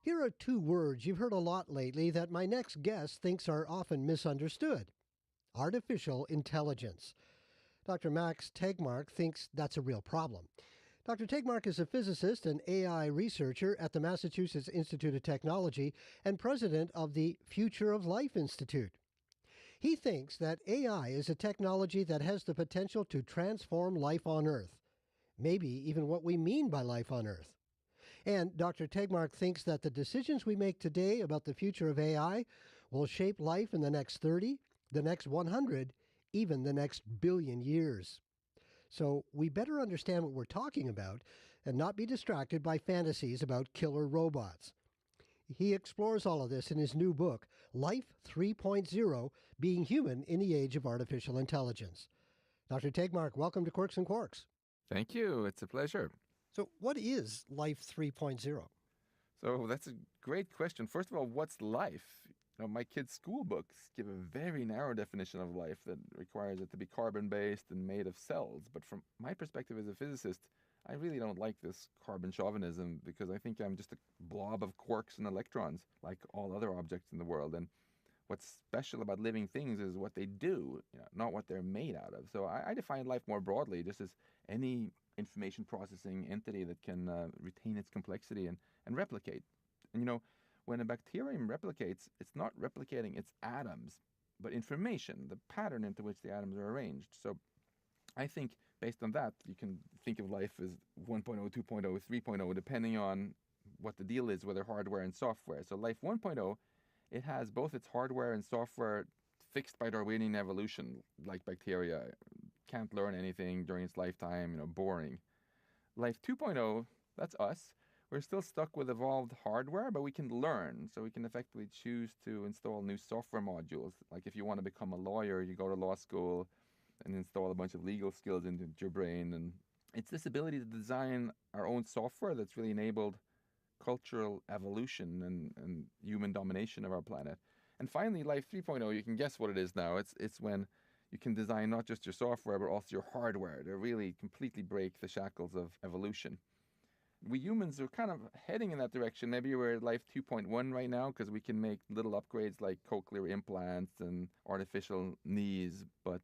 Here are two words you've heard a lot lately that my next guest thinks are often misunderstood: artificial intelligence. Dr. Max Tegmark thinks that's a real problem. Dr. Tegmark is a physicist and AI researcher at the Massachusetts Institute of Technology and president of the Future of Life Institute. He thinks that AI is a technology that has the potential to transform life on Earth, maybe even what we mean by life on Earth. And Dr. Tegmark thinks that the decisions we make today about the future of AI will shape life in the next 30, the next 100, even the next billion years. So we better understand what we're talking about and not be distracted by fantasies about killer robots. He explores all of this in his new book, Life 3.0: Being Human in the Age of Artificial Intelligence. Dr. Tegmark, welcome to Quirks and Quarks. Thank you. It's a pleasure. So what is Life 3.0? So that's a great question. First of all, what's life? My kids' school books give a very narrow definition of life that requires it to be carbon-based and made of cells. But from my perspective as a physicist, I really don't like this carbon chauvinism because I think I'm just a blob of quarks and electrons like all other objects in the world. And what's special about living things is what they do, not what they're made out of. So I define life more broadly, just as any information processing entity that can retain its complexity and replicate. And when a bacterium replicates, it's not replicating its atoms, but information, the pattern into which the atoms are arranged. So I think based on that, you can think of life as 1.0, 2.0, 3.0, depending on what the deal is, whether hardware and software. So life 1.0, it has both its hardware and software fixed by Darwinian evolution, like bacteria, can't learn anything during its lifetime, boring. Life 2.0, that's us. We're still stuck with evolved hardware, but we can learn. So we can effectively choose to install new software modules. Like if you want to become a lawyer, you go to law school and install a bunch of legal skills into your brain. And it's this ability to design our own software that's really enabled cultural evolution and human domination of our planet. And finally, Life 3.0, you can guess what it is now. It's when you can design not just your software, but also your hardware to really completely break the shackles of evolution. We humans are kind of heading in that direction. Maybe we're at Life 2.1 right now because we can make little upgrades like cochlear implants and artificial knees. But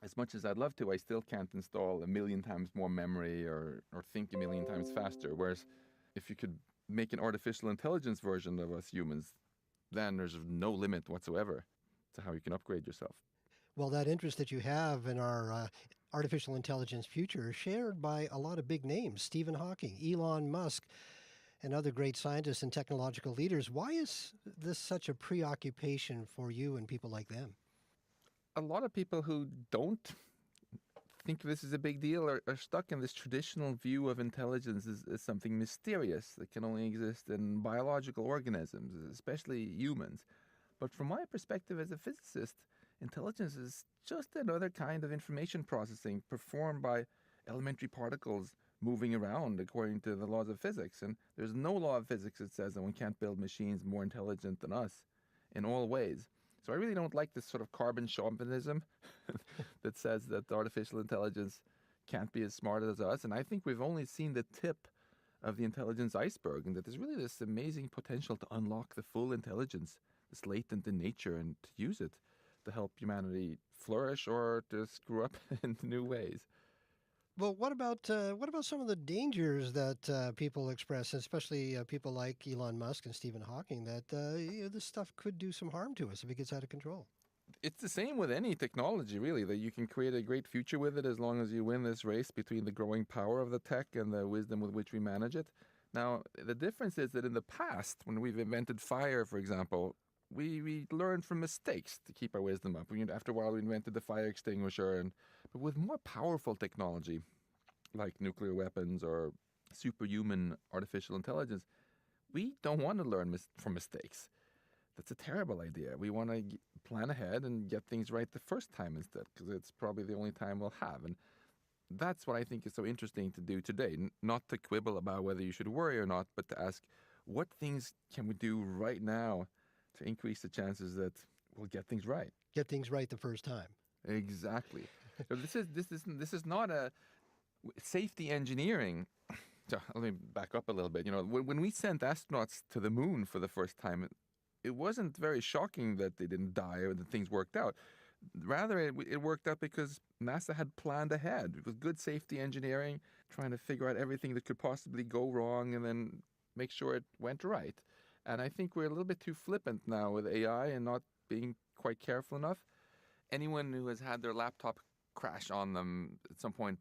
as much as I'd love to, I still can't install a million times more memory or think a million times faster. Whereas if you could make an artificial intelligence version of us humans, then there's no limit whatsoever to how you can upgrade yourself. Well, that interest that you have in our artificial intelligence future is shared by a lot of big names: Stephen Hawking, Elon Musk, and other great scientists and technological leaders. Why is this such a preoccupation for you and people like them? A lot of people who don't think this is a big deal are stuck in this traditional view of intelligence as something mysterious that can only exist in biological organisms, especially humans. But from my perspective as a physicist, intelligence is just another kind of information processing performed by elementary particles moving around according to the laws of physics. And there's no law of physics that says that one can't build machines more intelligent than us in all ways. So I really don't like this sort of carbon chauvinism that says that artificial intelligence can't be as smart as us. And I think we've only seen the tip of the intelligence iceberg, and that there's really this amazing potential to unlock the full intelligence that's latent in nature and to use it to help humanity flourish or to screw up in new ways. Well, what about some of the dangers that people express, especially people like Elon Musk and Stephen Hawking, that this stuff could do some harm to us if it gets out of control? It's the same with any technology, really, that you can create a great future with it as long as you win this race between the growing power of the tech and the wisdom with which we manage it. Now, the difference is that in the past, when we've invented fire, for example, we learned from mistakes to keep our wisdom up. After a while, we invented the fire extinguisher. But with more powerful technology, like nuclear weapons or superhuman artificial intelligence, we don't want to learn from mistakes. That's a terrible idea. We want to plan ahead and get things right the first time instead, because it's probably the only time we'll have. And that's what I think is so interesting to do today. Not to quibble about whether you should worry or not, but to ask, what things can we do right now to increase the chances that we'll get things right? Get things right the first time. Exactly. So this is not a safety engineering So let me back up a little bit. When we sent astronauts to the moon for the first time, it wasn't very shocking that they didn't die or that things worked out. Rather, it worked out because NASA had planned ahead. It was good safety engineering, trying to figure out everything that could possibly go wrong and then make sure it went right. And I think we're a little bit too flippant now with AI and not being quite careful enough. Anyone who has had their laptop crash on them at some point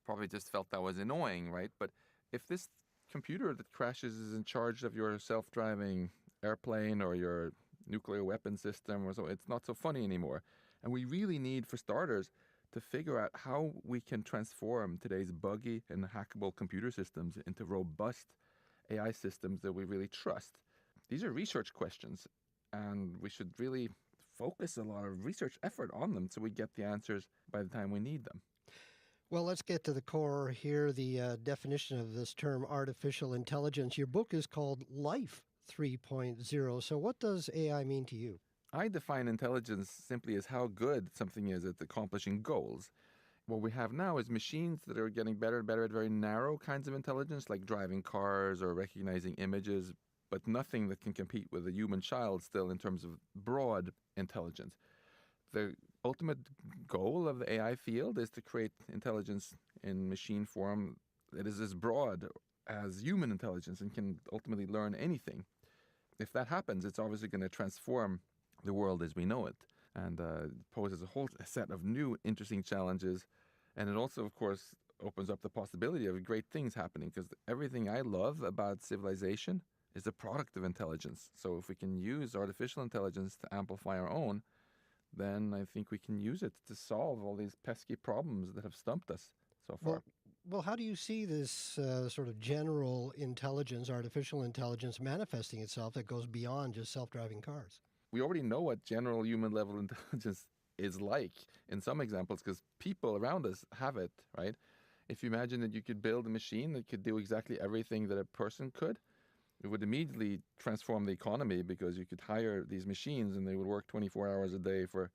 probably just felt that was annoying, right? But if this computer that crashes is in charge of your self-driving airplane or your nuclear weapon system or so, it's not so funny anymore. And we really need, for starters, to figure out how we can transform today's buggy and hackable computer systems into robust AI systems that we really trust. These are research questions, and we should really focus a lot of research effort on them so we get the answers by the time we need them. Well, let's get to the core here, the definition of this term, artificial intelligence. Your book is called Life 3.0. So what does AI mean to you? I define intelligence simply as how good something is at accomplishing goals. What we have now is machines that are getting better and better at very narrow kinds of intelligence, like driving cars or recognizing images, but nothing that can compete with a human child still in terms of broad intelligence. The ultimate goal of the AI field is to create intelligence in machine form that is as broad as human intelligence and can ultimately learn anything. If that happens, it's obviously going to transform the world as we know it and poses a whole set of new interesting challenges. And it also, of course, opens up the possibility of great things happening, because everything I love about civilization is a product of intelligence. So if we can use artificial intelligence to amplify our own, then I think we can use it to solve all these pesky problems that have stumped us so far. Well, how do you see this sort of general intelligence, artificial intelligence manifesting itself that goes beyond just self-driving cars? We already know what general human level intelligence is like in some examples, because people around us have it, right? If you imagine that you could build a machine that could do exactly everything that a person could, it would immediately transform the economy, because you could hire these machines and they would work 24 hours a day for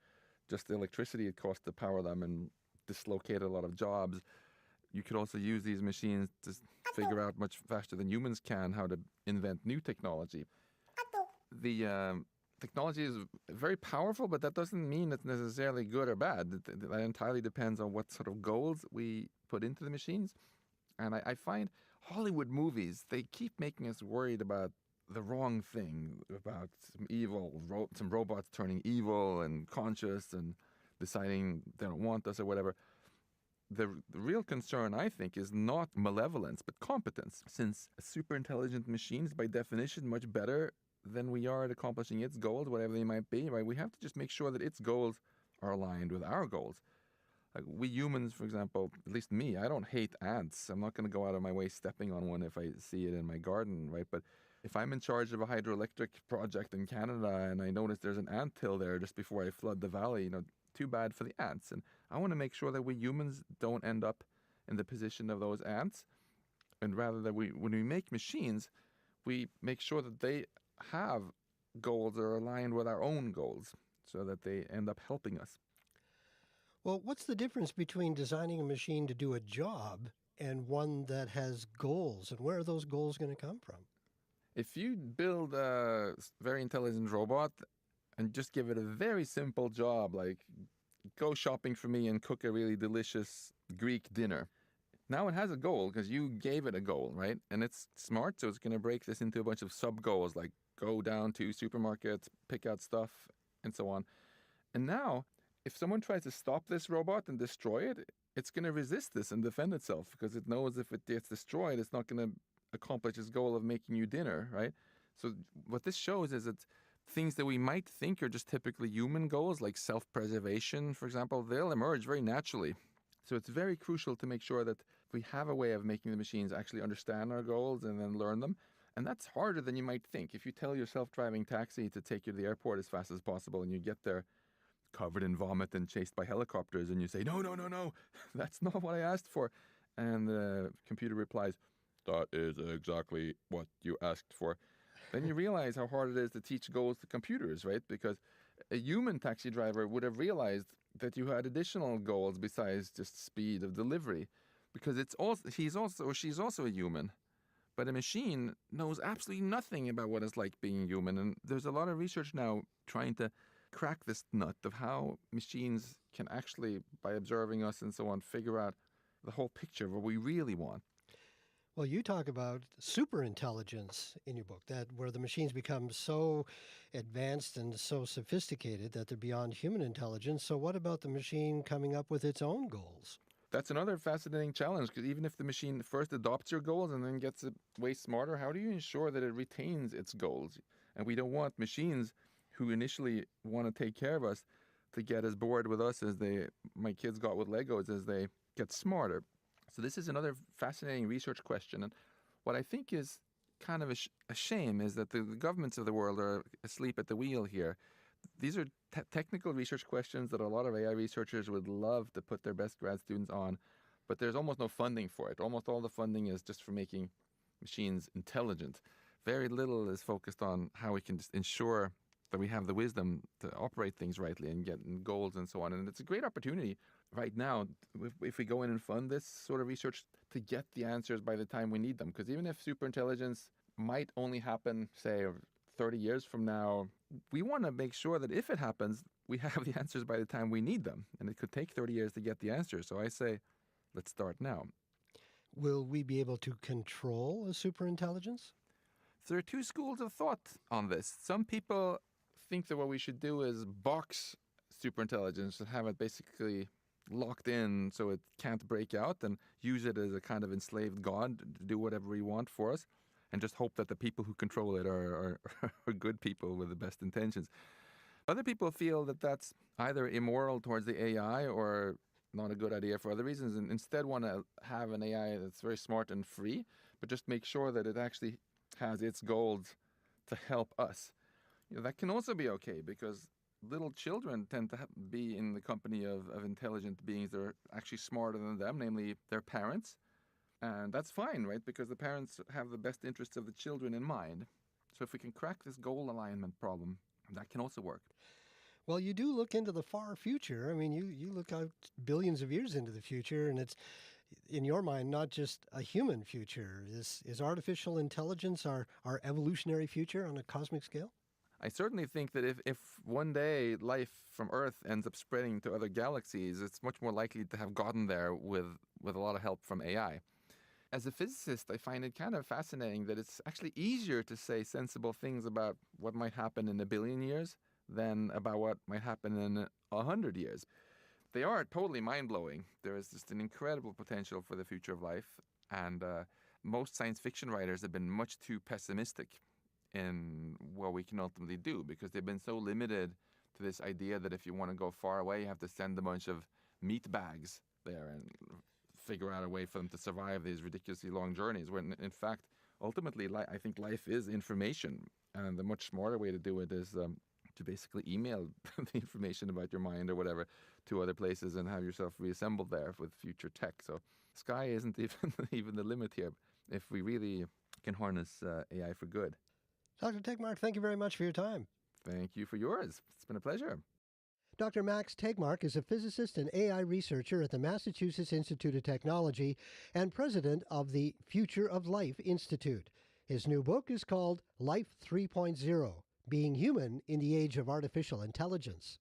just the electricity it costs to power them, and dislocate a lot of jobs. You could also use these machines to figure out much faster than humans can how to invent new technology. The technology is very powerful, but that doesn't mean it's necessarily good or bad. That entirely depends on what sort of goals we put into the machines. And I find Hollywood movies, they keep making us worried about the wrong thing, about some robots turning evil and conscious and deciding they don't want us or whatever. The real concern, I think, is not malevolence, but competence, since a super intelligent machine is by definition much better than we are at accomplishing its goals, whatever they might be, right? We have to just make sure that its goals are aligned with our goals. Like we humans, for example, at least me, I don't hate ants. I'm not going to go out of my way stepping on one if I see it in my garden, right? But if I'm in charge of a hydroelectric project in Canada and I notice there's an ant hill there just before I flood the valley, too bad for the ants. And I want to make sure that we humans don't end up in the position of those ants. And rather that when we make machines, we make sure that they have goals that are aligned with our own goals so that they end up helping us. Well, what's the difference between designing a machine to do a job and one that has goals? And where are those goals going to come from? If you build a very intelligent robot and just give it a very simple job, like go shopping for me and cook a really delicious Greek dinner, now it has a goal because you gave it a goal, right? And it's smart, so it's going to break this into a bunch of sub-goals, like go down to supermarkets, pick out stuff, and so on. And now, if someone tries to stop this robot and destroy it, it's going to resist this and defend itself, because it knows if it gets destroyed, it's not going to accomplish its goal of making you dinner, right? So what this shows is that things that we might think are just typically human goals, like self-preservation, for example, they'll emerge very naturally. So it's very crucial to make sure that we have a way of making the machines actually understand our goals and then learn them. And that's harder than you might think. If you tell your self-driving taxi to take you to the airport as fast as possible and you get there covered in vomit and chased by helicopters and you say, no, that's not what I asked for. And the computer replies, that is exactly what you asked for. Then you realize how hard it is to teach goals to computers, right? Because a human taxi driver would have realized that you had additional goals besides just speed of delivery. because he's also or she's also a human. But a machine knows absolutely nothing about what it's like being human. And there's a lot of research now trying to crack this nut of how machines can actually, by observing us and so on, figure out the whole picture of what we really want. Well, you talk about superintelligence in your book, that where the machines become so advanced and so sophisticated that they're beyond human intelligence. So what about the machine coming up with its own goals? That's another fascinating challenge, because even if the machine first adopts your goals and then gets it way smarter, how do you ensure that it retains its goals? And we don't want machines who initially want to take care of us to get as bored with us as my kids got with Legos as they get smarter. So this is another fascinating research question. And what I think is kind of a shame is that the governments of the world are asleep at the wheel here. These are technical research questions that a lot of AI researchers would love to put their best grad students on, but there's almost no funding for it. Almost all the funding is just for making machines intelligent. Very little is focused on how we can just ensure that we have the wisdom to operate things rightly and get goals and so on. And it's a great opportunity right now, if we go in and fund this sort of research, to get the answers by the time we need them. Because even if superintelligence might only happen, say, 30 years from now, we want to make sure that if it happens, we have the answers by the time we need them. And it could take 30 years to get the answers. So I say, let's start now. Will we be able to control a superintelligence? So there are two schools of thought on this. Some people think that what we should do is box superintelligence and have it basically locked in so it can't break out, and use it as a kind of enslaved god to do whatever we want for us, and just hope that the people who control it are good people with the best intentions. Other people feel that that's either immoral towards the AI or not a good idea for other reasons, and instead want to have an AI that's very smart and free, but just make sure that it actually has its goals to help us. That can also be okay, because little children tend to be in the company of intelligent beings that are actually smarter than them, namely their parents. And that's fine, right? Because the parents have the best interests of the children in mind. So if we can crack this goal alignment problem, that can also work. Well, you do look into the far future. I mean, you look out billions of years into the future, and it's, in your mind, not just a human future. Is artificial intelligence our evolutionary future on a cosmic scale? I certainly think that if one day life from Earth ends up spreading to other galaxies, it's much more likely to have gotten there with a lot of help from AI. As a physicist, I find it kind of fascinating that it's actually easier to say sensible things about what might happen in 1 billion years than about what might happen in 100 years. They are totally mind-blowing. There is just an incredible potential for the future of life, and most science fiction writers have been much too pessimistic in what we can ultimately do, because they've been so limited to this idea that if you want to go far away, you have to send a bunch of meat bags there and figure out a way for them to survive these ridiculously long journeys, when in fact, ultimately, I think life is information, and the much smarter way to do it is to basically email the information about your mind or whatever to other places and have yourself reassembled there with future tech. So sky isn't even the limit here if we really can harness AI for good. Dr. Tegmark, thank you very much for your time. Thank you for yours. It's been a pleasure. Dr. Max Tegmark is a physicist and AI researcher at the Massachusetts Institute of Technology and president of the Future of Life Institute. His new book is called Life 3.0, Being Human in the Age of Artificial Intelligence.